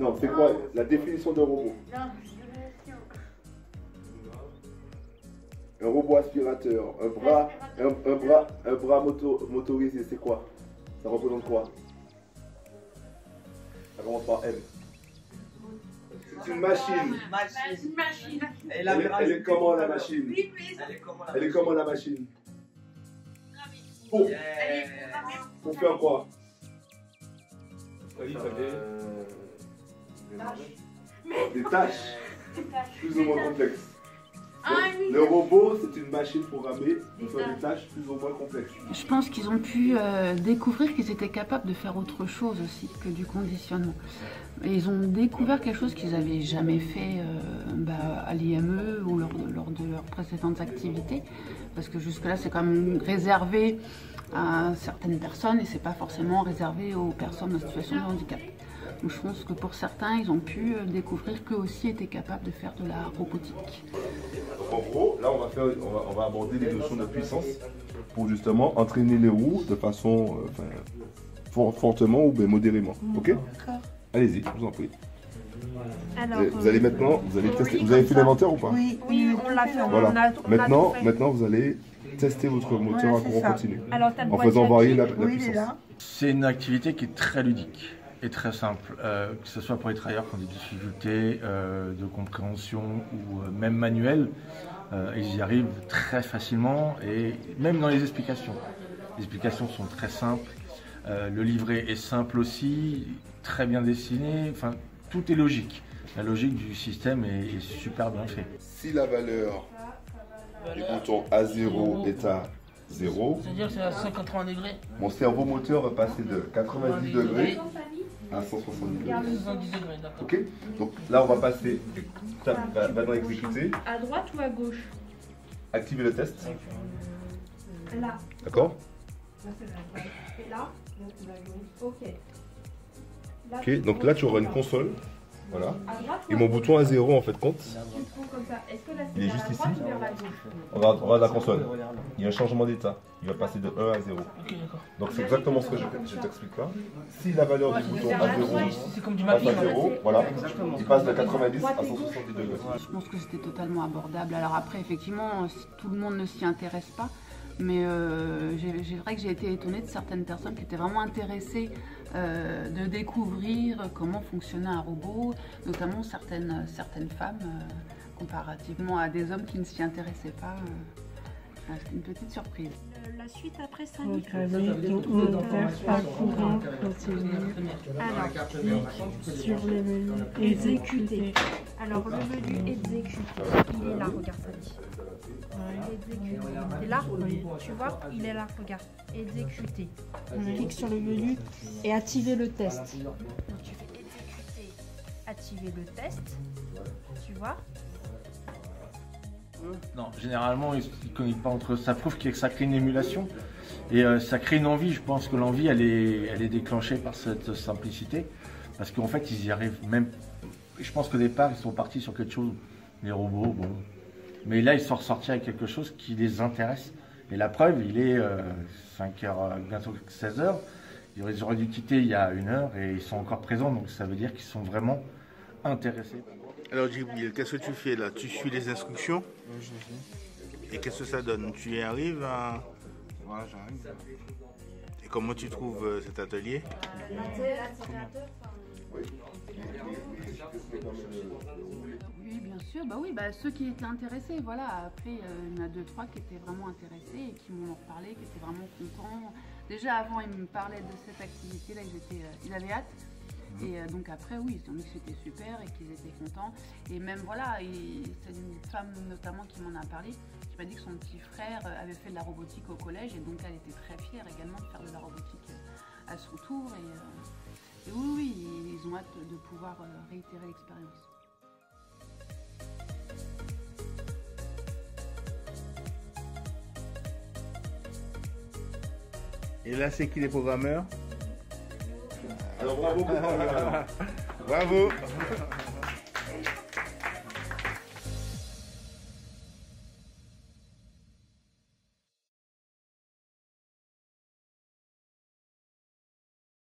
Non, c'est quoi la définition d'un robot? Un robot aspirateur, un bras motorisé, c'est quoi? Ça représente quoi? Ça commence par M. C'est une machine. Une machine. Elle est comment la machine? Elle est comment la machine? Pour faire quoi? Des tâches plus ou moins complexes. Donc, le robot, c'est une machine programmée pour faire des tâches plus ou moins complexes. Je pense qu'ils ont pu découvrir qu'ils étaient capables de faire autre chose aussi que du conditionnement. Et ils ont découvert quelque chose qu'ils n'avaient jamais fait à l'IME ou lors de leurs précédentes activités. Parce que jusque-là, c'est quand même réservé à certaines personnes et c'est pas forcément réservé aux personnes en situation de handicap. Donc je pense que pour certains, ils ont pu découvrir qu'eux aussi étaient capables de faire de la robotique. Donc en gros, là on va aborder les notions de puissance pour justement entraîner les roues de façon fortement ou bien modérément. Ok? Allez-y, je vous en prie. Alors, vous allez maintenant, vous allez tester. Vous avez fait l'inventaire ou pas? Oui, on l'a fait. Voilà. Maintenant, vous allez tester votre moteur à courant continu en faisant varier la puissance. C'est une activité qui est très ludique et très simple, que ce soit pour les travailleurs qui ont des difficultés de compréhension ou même manuelles, ils y arrivent très facilement et même dans les explications. Les explications sont très simples, le livret est simple aussi, très bien dessiné, enfin tout est logique. La logique du système est super bien fait. Si la valeur du bouton A0 est à 0, c'est-à-dire que c'est à 180 degrés. Mon cerveau moteur va passer de 90 degrés à 170 degrés. 170 degrés, d'accord. Ok? Donc là, on va passer. Maintenant, exécuter. À droite ou à gauche? Activer le test. Là. D'accord? Et là? Ok. Ok, donc là, tu auras une console. Voilà. Et mon bouton A0 en fait compte. Il est juste ici. Regarde la console. Il y a un changement d'état. Il va passer de 1 à 0. Donc c'est exactement ce que je t'explique là. Si la valeur du bouton A0 passe à 0, voilà, il passe de 90 à 170 degrés. Je pense que c'était totalement abordable. Alors après, effectivement, tout le monde ne s'y intéresse pas. Mais c'est vrai que j'ai été étonnée de certaines personnes qui étaient vraiment intéressées de découvrir comment fonctionnait un robot, notamment certaines femmes, comparativement à des hommes qui ne s'y intéressaient pas. C'était une petite surprise. La suite après ça. Alors, clique sur le menu exécuter. Alors le menu exécuter, il est là, regarde ça. Exécuter. Et là, tu vois, il est là, regarde. Exécuter. On clique sur le menu et activer le test. Donc tu fais exécuter, activer le test. Tu vois? Non, généralement, ils ne communiquent pas entre eux. Ça prouve que ça crée une émulation et ça crée une envie. Je pense que l'envie, elle est déclenchée par cette simplicité. Parce qu'en fait, ils y arrivent même. Je pense qu'au départ, ils sont partis sur quelque chose, les robots, bon. Mais là, ils sont ressortis avec quelque chose qui les intéresse. Et la preuve, il est 5h, bientôt 16h. Ils auraient dû quitter il y a 1 heure et ils sont encore présents. Donc ça veut dire qu'ils sont vraiment intéressés. Alors Djibril, qu'est-ce que tu fais là? Tu suis les instructions? Et qu'est-ce que ça donne? Tu y arrives à... Ouais, j'arrive. Et comment tu trouves cet atelier? Oui, bien sûr. Bah oui, ceux qui étaient intéressés, voilà. Après, il y en a 2-3 qui étaient vraiment intéressés et qui m'ont reparlé, qui étaient vraiment contents. Déjà avant, ils me parlaient de cette activité-là, ils avaient hâte. Et donc après, oui, ils ont dit que c'était super et qu'ils étaient contents. Et même, voilà, c'est une femme notamment qui m'en a parlé, qui m'a dit que son petit frère avait fait de la robotique au collège et donc elle était très fière également de faire de la robotique à son tour. Et oui, ils ont hâte de pouvoir réitérer l'expérience. Et là, c'est qui les programmeurs? Alors bravo. Bravo.